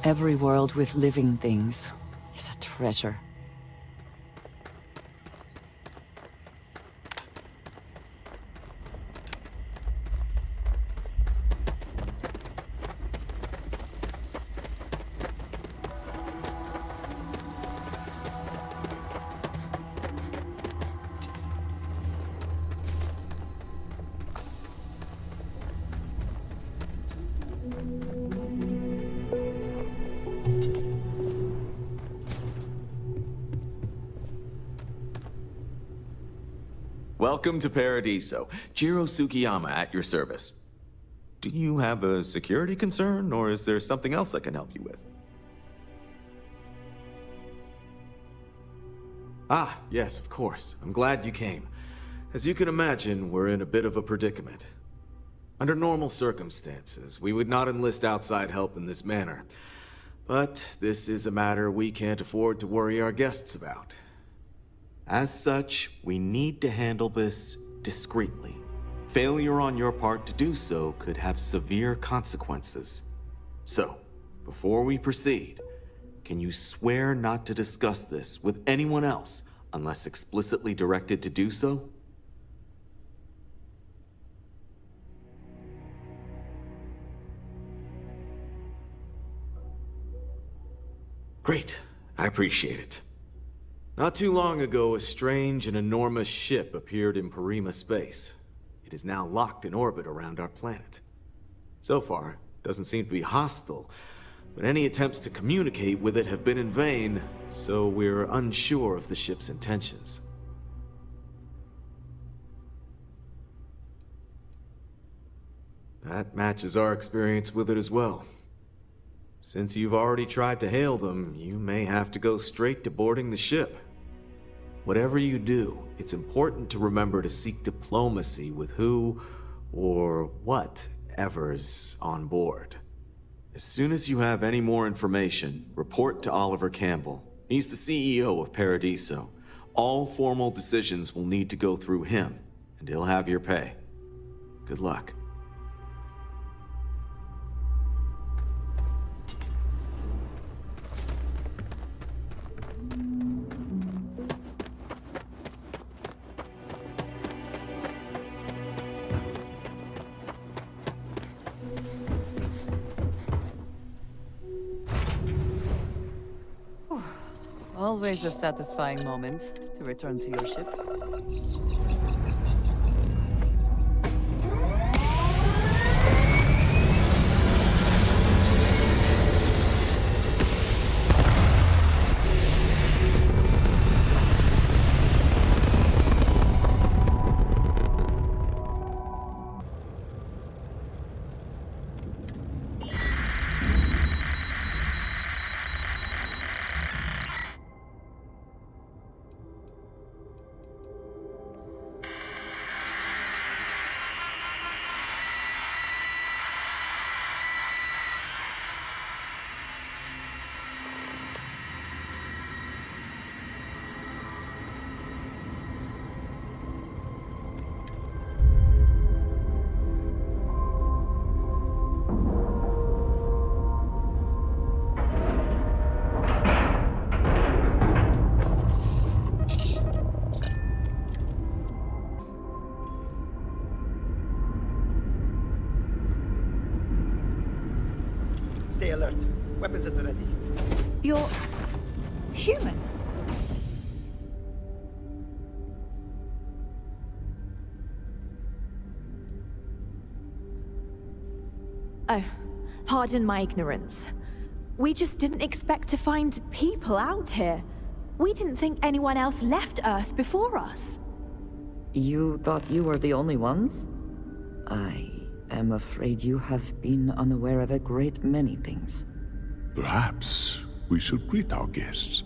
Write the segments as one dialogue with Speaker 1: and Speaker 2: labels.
Speaker 1: Every world with living things is a treasure.
Speaker 2: Welcome to Paradiso. Jiro Tsukiyama at your service. Do you have a security concern, or is there something else I can help you with? Ah, yes, of course. I'm glad you came. As you can imagine, we're in a bit of a predicament. Under normal circumstances, we would not enlist outside help in this manner. But this is a matter we can't afford to worry our guests about. As such, we need to handle this discreetly. Failure on your part to do so could have severe consequences. So, before we proceed, can you swear not to discuss this with anyone else unless explicitly directed to do so? Great. I appreciate it. Not too long ago, a strange and enormous ship appeared in Parima space. It is now locked in orbit around our planet. So far, it doesn't seem to be hostile, but any attempts to communicate with it have been in vain, so we're unsure of the ship's intentions. That matches our experience with it as well. Since you've already tried to hail them, you may have to go straight to boarding the ship. Whatever you do, it's important to remember to seek diplomacy with who or whatever's on board. As soon as you have any more information, report to Oliver Campbell. He's the CEO of Paradiso. All formal decisions will need to go through him, and he'll have your pay. Good luck.
Speaker 1: Always a satisfying moment to return to your ship.
Speaker 3: Stay alert. Weapons at the ready.
Speaker 4: You're human. Oh, pardon my ignorance. We just didn't expect to find people out here. We didn't think anyone else left Earth before us.
Speaker 1: You thought you were the only ones? I am afraid you have been unaware of a great many things.
Speaker 5: Perhaps we should greet our guests.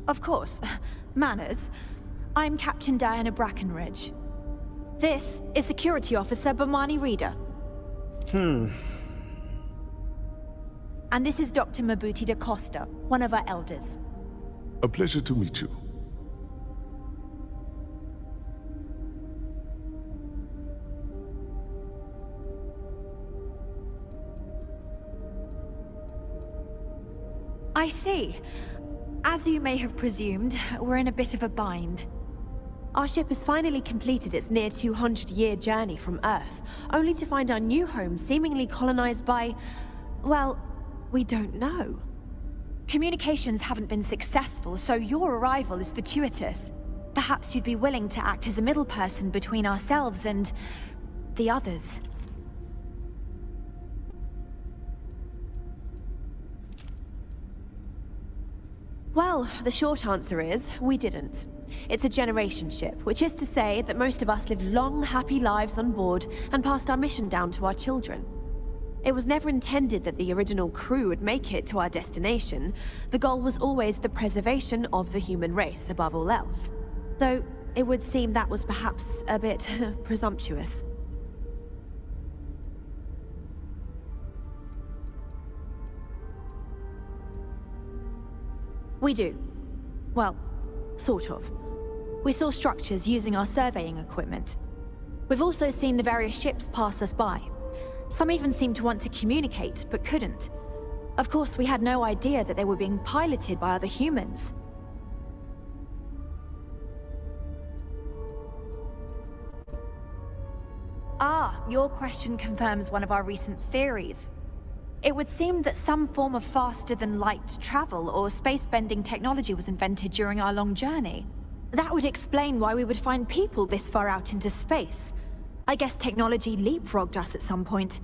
Speaker 4: Of course. Manners. I'm Captain Diana Brackenridge. This is Security Officer Bomani Reader. And this is Dr. Mabuti da Costa, one of our elders.
Speaker 5: A pleasure to meet you.
Speaker 4: I see. As you may have presumed, we're in a bit of a bind. Our ship has finally completed its near 200-year journey from Earth, only to find our new home seemingly colonized by... well, we don't know. Communications haven't been successful, so your arrival is fortuitous. Perhaps you'd be willing to act as a middle person between ourselves and... the others. Well, the short answer is, we didn't. It's a generation ship, which is to say that most of us lived long, happy lives on board and passed our mission down to our children. It was never intended that the original crew would make it to our destination. The goal was always the preservation of the human race above all else. Though, it would seem that was perhaps a bit presumptuous. We do. Well, sort of. We saw structures using our surveying equipment. We've also seen the various ships pass us by. Some even seemed to want to communicate, but couldn't. Of course, we had no idea that they were being piloted by other humans. Ah, your question confirms one of our recent theories. It would seem that some form of faster-than-light travel or space-bending technology was invented during our long journey. That would explain why we would find people this far out into space. I guess technology leapfrogged us at some point.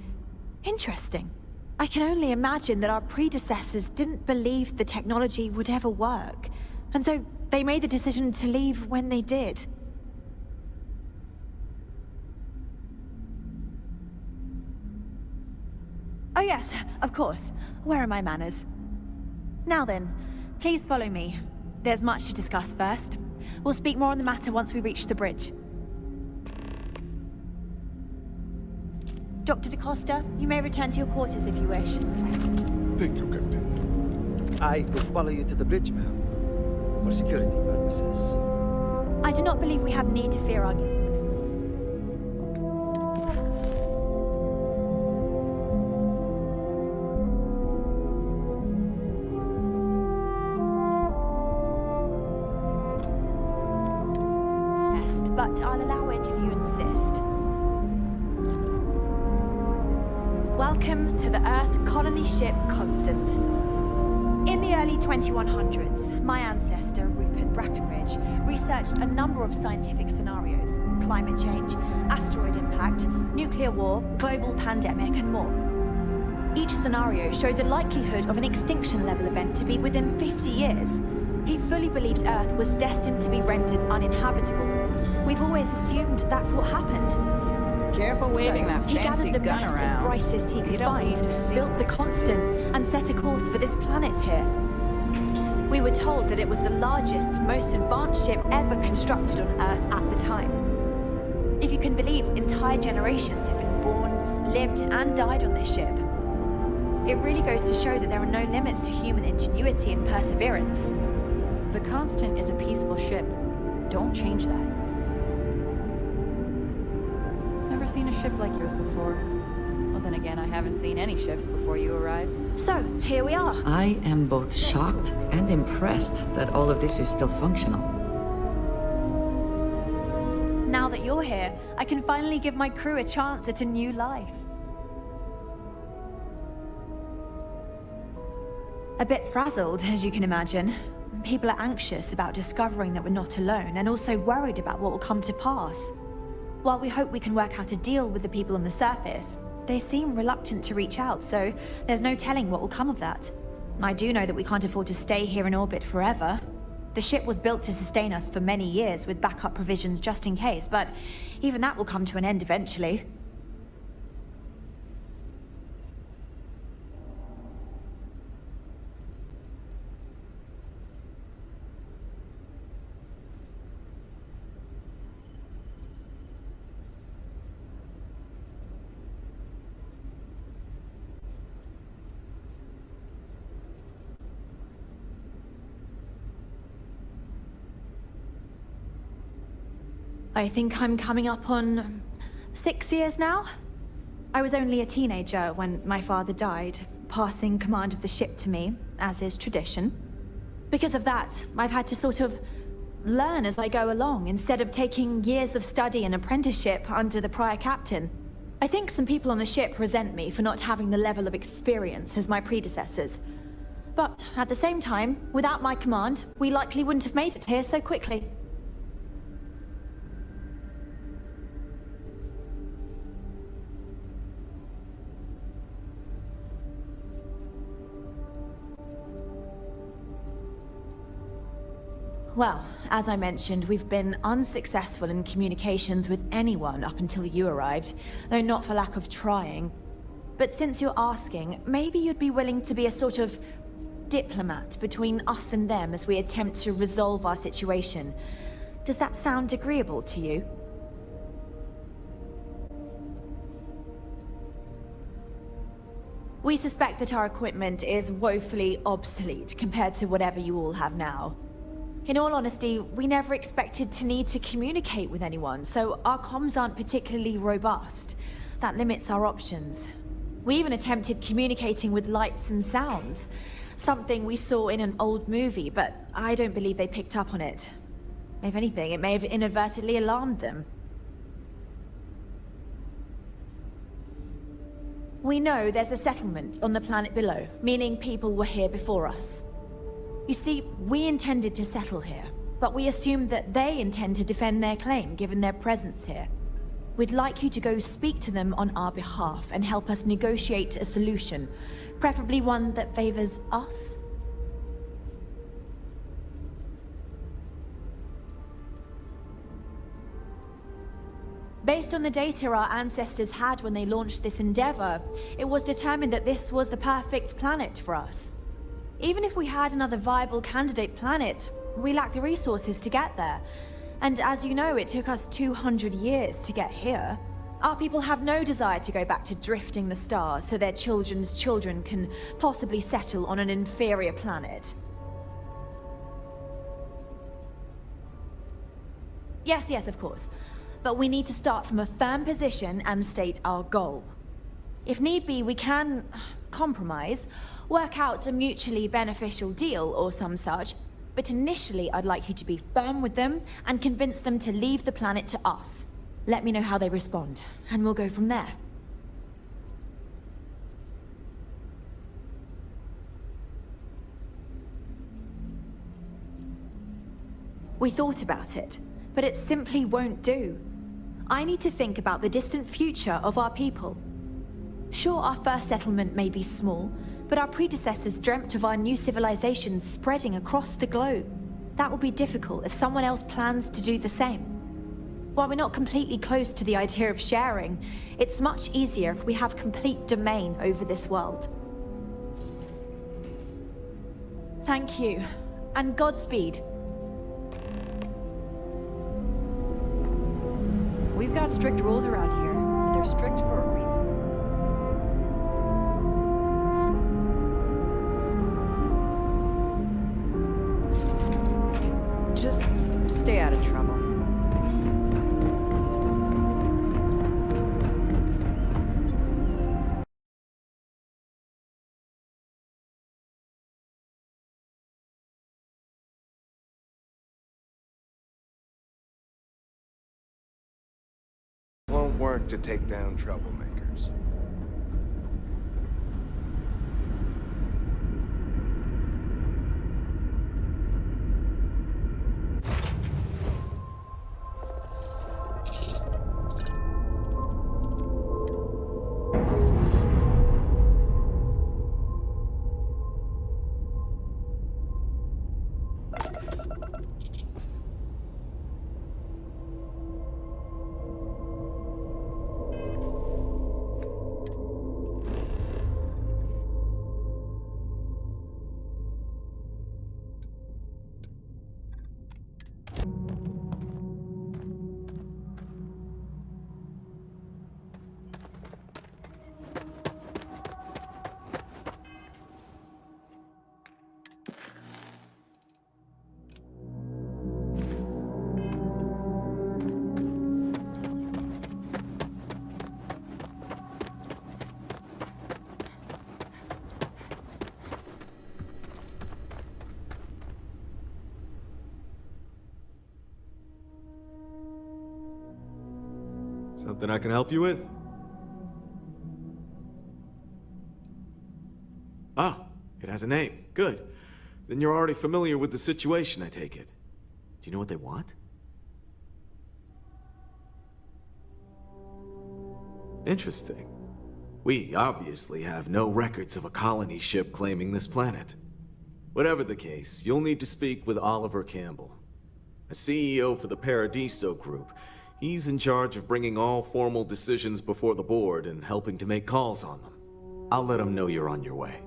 Speaker 4: Interesting. I can only imagine that our predecessors didn't believe the technology would ever work, and so they made the decision to leave when they did. Oh yes, of course. Where are my manners? Now then, please follow me. There's much to discuss first. We'll speak more on the matter once we reach the bridge. Dr. DaCosta, you may return to your quarters if you wish.
Speaker 5: Thank you, Captain.
Speaker 3: I will follow you to the bridge, ma'am. For security purposes.
Speaker 4: I do not believe we have need to fear our... but I'll allow it if you insist. Welcome to the Earth colony ship Constant. In the early 2100s, my ancestor, Rupert Brackenridge, researched a number of scientific scenarios: climate change, asteroid impact, nuclear war, global pandemic, and more. Each scenario showed the likelihood of an extinction-level event to be within 50 years. He fully believed Earth was destined to be rendered uninhabitable. We've always assumed that's what happened.
Speaker 6: Careful waving that
Speaker 4: He
Speaker 6: fancy
Speaker 4: gathered the
Speaker 6: gun
Speaker 4: best
Speaker 6: around.
Speaker 4: and brightest he could
Speaker 6: You don't
Speaker 4: find,
Speaker 6: need to see
Speaker 4: built the
Speaker 6: it.
Speaker 4: Constant, and set a course for this planet here. We were told that it was the largest, most advanced ship ever constructed on Earth at the time. If you can believe, entire generations have been born, lived, and died on this ship. It really goes to show that there are no limits to human ingenuity and perseverance.
Speaker 7: The Constant is a peaceful ship. Don't change that. Never seen a ship like yours before. Well, then again, I haven't seen any ships before you arrived.
Speaker 4: So, here we are.
Speaker 1: I am both shocked and impressed that all of this is still functional.
Speaker 4: Now that you're here, I can finally give my crew a chance at a new life. A bit frazzled, as you can imagine. People are anxious about discovering that we're not alone, and also worried about what will come to pass. While we hope we can work out a deal with the people on the surface, they seem reluctant to reach out, so there's no telling what will come of that. I do know that we can't afford to stay here in orbit forever. The ship was built to sustain us for many years with backup provisions just in case, but even that will come to an end eventually. I think I'm coming up on 6 years now. I was only a teenager when my father died. passing command of the ship to me, as is tradition. Because of that, I've had to sort of learn as I go along, instead of taking years of study and apprenticeship under the prior captain. I think some people on the ship resent me for not having the level of experience as my predecessors. But at the same time, without my command, we likely wouldn't have made it here so quickly. Well, as I mentioned, we've been unsuccessful in communications with anyone up until you arrived, though not for lack of trying. But since you're asking, maybe you'd be willing to be a sort of diplomat between us and them as we attempt to resolve our situation. Does that sound agreeable to you? We suspect that our equipment is woefully obsolete compared to whatever you all have now. In all honesty, we never expected to need to communicate with anyone, so our comms aren't particularly robust. That limits our options. We even attempted communicating with lights and sounds, something we saw in an old movie, but I don't believe they picked up on it. If anything, it may have inadvertently alarmed them. We know there's a settlement on the planet below, meaning people were here before us. You see, we intended to settle here, but we assumed that they intend to defend their claim given their presence here. We'd like you to go speak to them on our behalf and help us negotiate a solution, preferably one that favors us. Based on the data our ancestors had when they launched this endeavor, it was determined that this was the perfect planet for us. Even if we had another viable candidate planet, we lack the resources to get there. And as you know, it took us 200 years to get here. Our people have no desire to go back to drifting the stars so their children's children can possibly settle on an inferior planet. Yes, of course. But we need to start from a firm position and state our goal. If need be, we can compromise, work out a mutually beneficial deal or some such, but initially I'd like you to be firm with them and convince them to leave the planet to us. Let me know how they respond, and we'll go from there. We thought about it, but it simply won't do. I need to think about the distant future of our people. Sure, our first settlement may be small, but our predecessors dreamt of our new civilization spreading across the globe. That will be difficult if someone else plans to do the same. While we're not completely close to the idea of sharing, it's much easier if we have complete domain over this world. Thank you, and Godspeed.
Speaker 7: We've got strict rules around here, but they're strict for a reason. Just stay out of trouble.
Speaker 8: Won't work to take down troublemakers.
Speaker 2: Something I can help you with? Oh, it has a name. Good. Then you're already familiar with the situation, I take it. Do you know what they want? Interesting. We obviously have no records of a colony ship claiming this planet. Whatever the case, you'll need to speak with Oliver Campbell, a CEO for the Paradiso Group. He's in charge of bringing all formal decisions before the board and helping to make calls on them. I'll let him know you're on your way.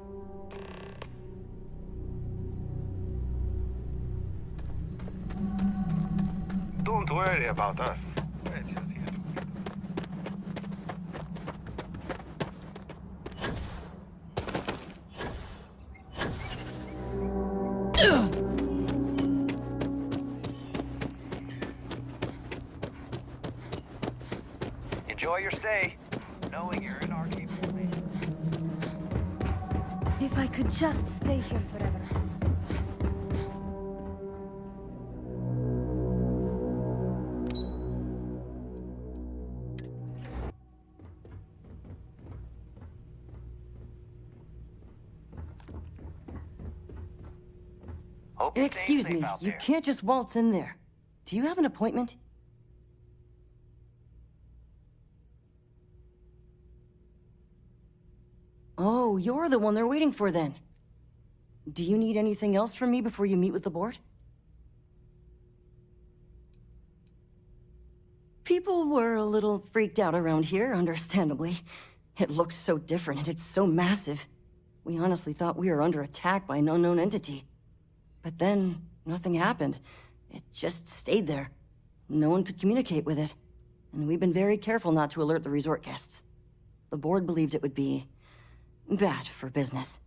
Speaker 8: Don't worry about us. We're just here to enjoy your stay, knowing you're in our capable nation.
Speaker 4: If I could just stay here forever.
Speaker 8: Hope you're staying
Speaker 9: Excuse
Speaker 8: safe
Speaker 9: me,
Speaker 8: out
Speaker 9: you
Speaker 8: there.
Speaker 9: can't just waltz in there. Do you have an appointment? Oh, you're the one they're waiting for then. Do you need anything else from me before you meet with the board? People were a little freaked out around here, understandably. It looks so different and it's so massive. We honestly thought we were under attack by an unknown entity. But then, nothing happened. It just stayed there. No one could communicate with it. And we've been very careful not to alert the resort guests. The board believed it would be bad for business.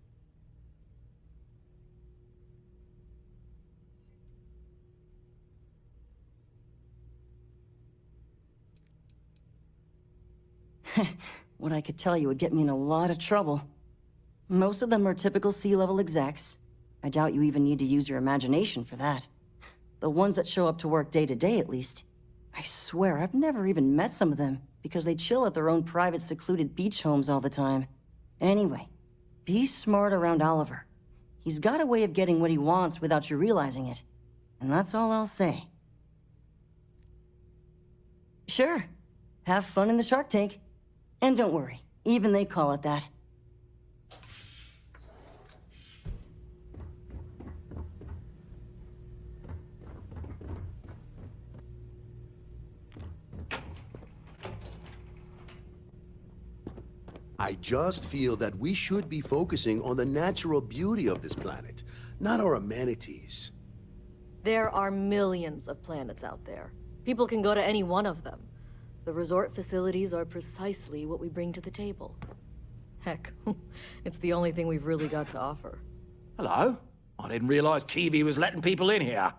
Speaker 9: What I could tell you would get me in a lot of trouble. Most of them are typical C-level execs. I doubt you even need to use your imagination for that. The ones that show up to work day to day, at least. I swear, I've never even met some of them, because they chill at their own private secluded beach homes all the time. Anyway, be smart around Oliver. He's got a way of getting what he wants without you realizing it. And that's all I'll say. Sure. Have fun in the shark tank. And don't worry, even they call it that.
Speaker 10: I just feel that we should be focusing on the natural beauty of this planet, not our amenities.
Speaker 11: There are millions of planets out there. People can go to any one of them. The resort facilities are precisely what we bring to the table. Heck, it's the only thing we've really got to offer.
Speaker 12: Hello? I didn't realize Kiwi was letting people in here.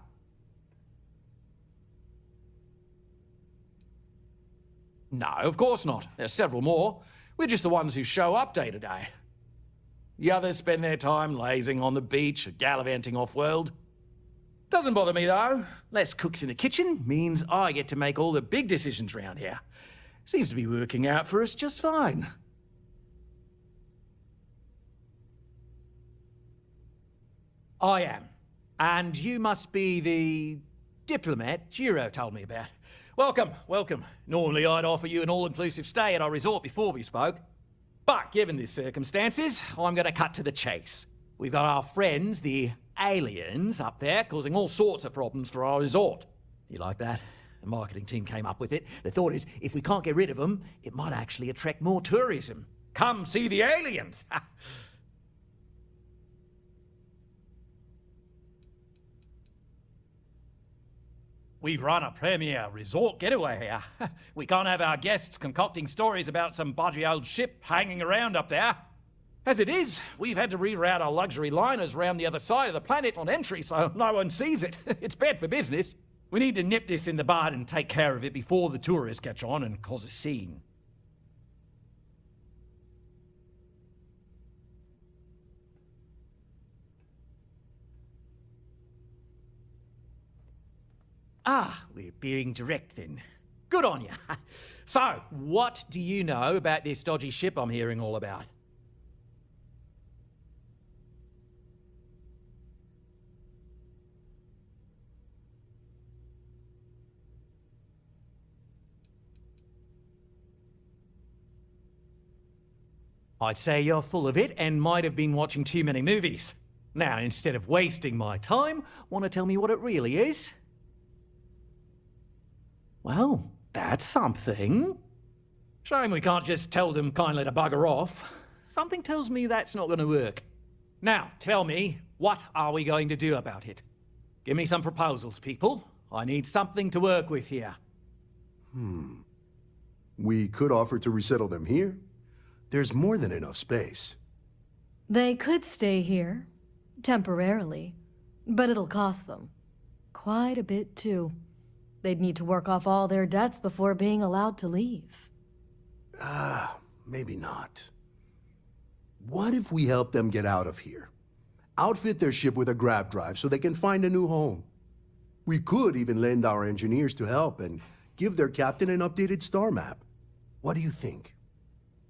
Speaker 12: No, of course not. There's several more. We're just the ones who show up day to day. The others spend their time lazing on the beach or gallivanting off-world. Doesn't bother me, though. Less cooks in the kitchen means I get to make all the big decisions around here. Seems to be working out for us just fine. I am. And you must be the diplomat Jiro told me about. Welcome, welcome. Normally I'd offer you an all-inclusive stay at our resort before we spoke. But given the circumstances, I'm going to cut to the chase. We've got our friends, the aliens, up there causing all sorts of problems for our resort. You like that? The marketing team came up with it. The thought is, if we can't get rid of them, it might actually attract more tourism. Come see the aliens! We run a premier resort getaway here. We can't have our guests concocting stories about some budgy old ship hanging around up there. As it is, we've had to reroute our luxury liners round the other side of the planet on entry so no one sees it. It's bad for business. We need to nip this in the bud and take care of it before the tourists catch on and cause a scene. Ah, we're being direct then. Good on you. So, what do you know about this dodgy ship I'm hearing all about? I'd say you're full of it and might have been watching too many movies. Now, instead of wasting my time, want to tell me what it really is? Well, that's something. Shame we can't just tell them kindly to bugger off. Something tells me that's not going to work. Now, tell me, what are we going to do about it? Give me some proposals, people. I need something to work with here.
Speaker 10: We could offer to resettle them here. There's more than enough space.
Speaker 11: They could stay here, temporarily, but it'll cost them. Quite a bit, too. They'd need to work off all their debts before being allowed to leave.
Speaker 10: Maybe not. What if we help them get out of here? Outfit their ship with a grav drive so they can find a new home. We could even lend our engineers to help and give their captain an updated star map. What do you think?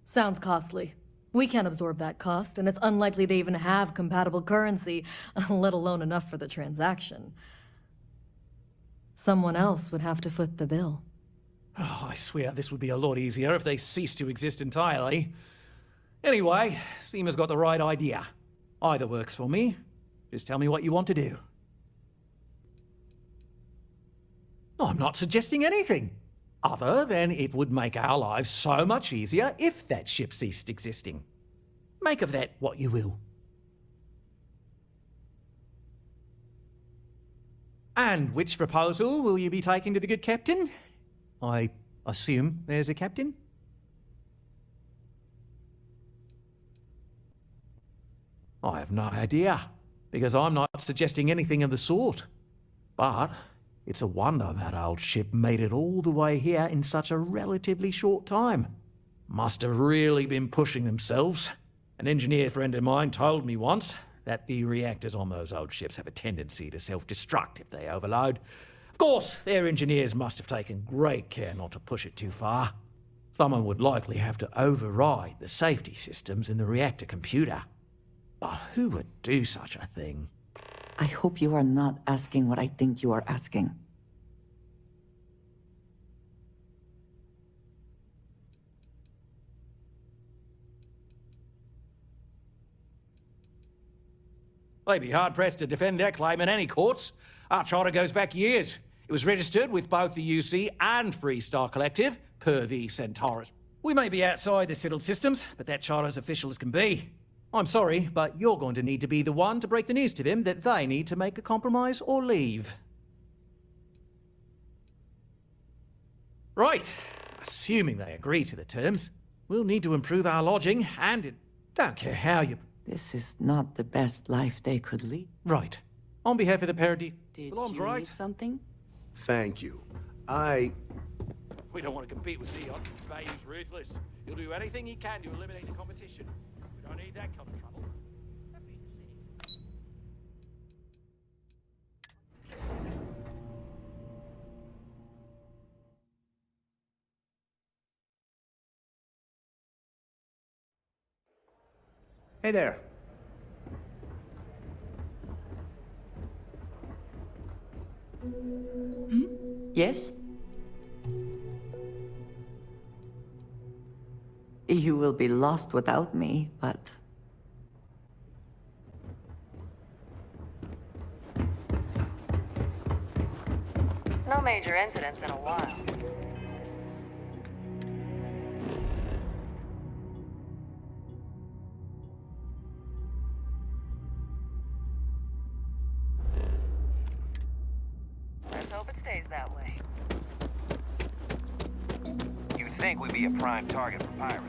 Speaker 11: Sounds costly. We can't absorb that cost, and it's unlikely they even have compatible currency, let alone enough for the transaction. Someone else would have to foot the bill.
Speaker 12: Oh, I swear this would be a lot easier if they ceased to exist entirely. Anyway, Seema's got the right idea. Either works for me. Just tell me what you want to do. No, I'm not suggesting anything. Other than it would make our lives so much easier if that ship ceased existing. Make of that what you will. And which proposal will you be taking to the good captain? I assume there's a captain? I have no idea, because I'm not suggesting anything of the sort. But it's a wonder that old ship made it all the way here in such a relatively short time. Must have really been pushing themselves. An engineer friend of mine told me once that the reactors on those old ships have a tendency to self-destruct if they overload. Of course, their engineers must have taken great care not to push it too far. Someone would likely have to override the safety systems in the reactor computer. But who would do such a thing?
Speaker 1: I hope you are not asking what I think you are asking.
Speaker 12: They'd be hard-pressed to defend their claim in any courts. Our charter goes back years. It was registered with both the UC and Free Star Collective, per the Centaurus. We may be outside the settled systems, but that charter's official as can be. I'm sorry, but you're going to need to be the one to break the news to them that they need to make a compromise or leave. Right. Assuming they agree to the terms, we'll need to improve our lodging, and don't care how you...
Speaker 1: This is not the best life they could lead.
Speaker 12: Right. On behalf of the Paradise...
Speaker 1: Did
Speaker 12: Salam's
Speaker 1: you
Speaker 12: right.
Speaker 1: need something?
Speaker 10: Thank you.
Speaker 12: We don't want to compete with Leon. Bayou's ruthless. He'll do anything he can to eliminate the competition. We don't need that kind of trouble.
Speaker 10: Hey there.
Speaker 1: Yes? You will be lost without me, but...
Speaker 7: No major incidents in a while. Let's hope it stays that way.
Speaker 13: You'd think we'd be a prime target for pirates.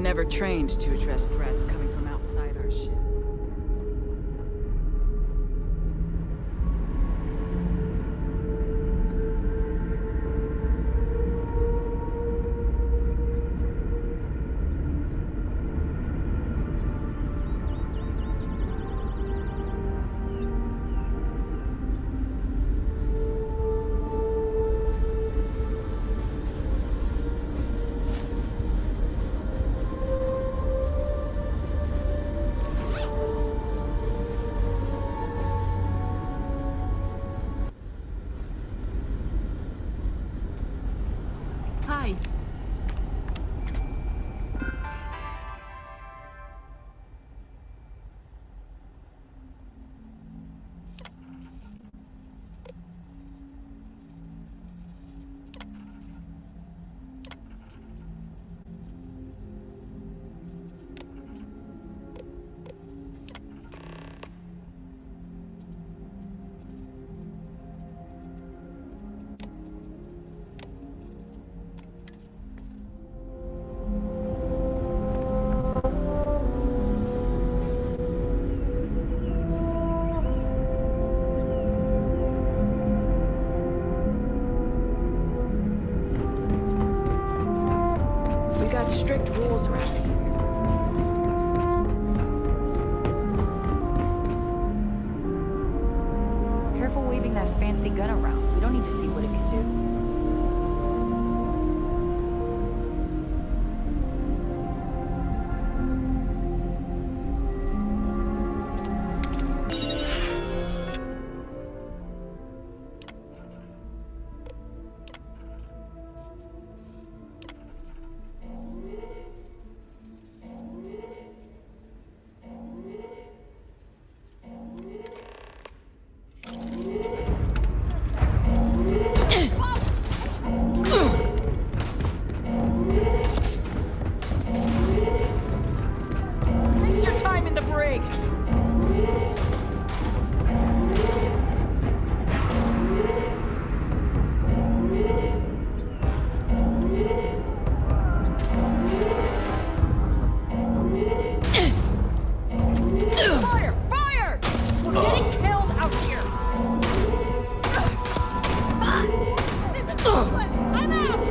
Speaker 6: never trained to address threats coming from outside our ship. Hi. We got strict rules around here.
Speaker 7: Careful waving that fancy gun around. We don't need to see what it can do.
Speaker 6: It's your time in the brig! Fire! Fire! We're getting killed out here! This is hopeless! I'm out!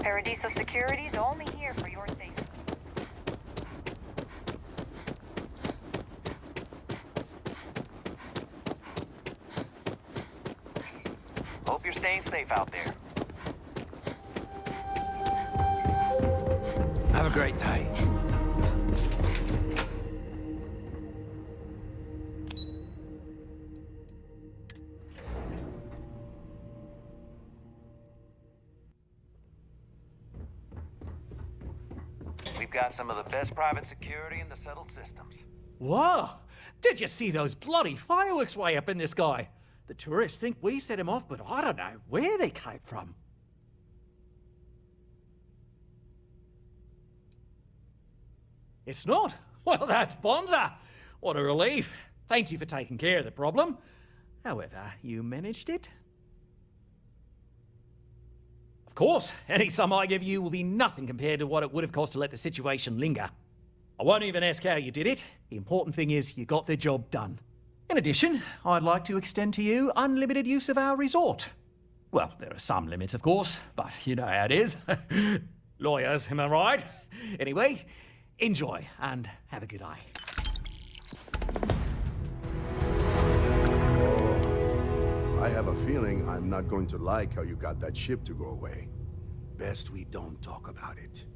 Speaker 4: Paradiso Security's only here for your safety.
Speaker 13: Hope you're staying safe out there.
Speaker 14: a great day.
Speaker 13: We've got some of the best private security in the settled systems.
Speaker 12: Whoa! Did you see those bloody fireworks way up in the sky? The tourists think we set them off, but I don't know where they came from. It's not? Well, that's bonza! What a relief. Thank you for taking care of the problem. However, you managed it? Of course, any sum I give you will be nothing compared to what it would have cost to let the situation linger. I won't even ask how you did it. The important thing is you got the job done. In addition, I'd like to extend to you unlimited use of our resort. Well, there are some limits, of course, but you know how it is. Lawyers, am I right? Anyway, enjoy and have a good eye.
Speaker 10: I have a feeling I'm not going to like how you got that ship to go away. Best we don't talk about it.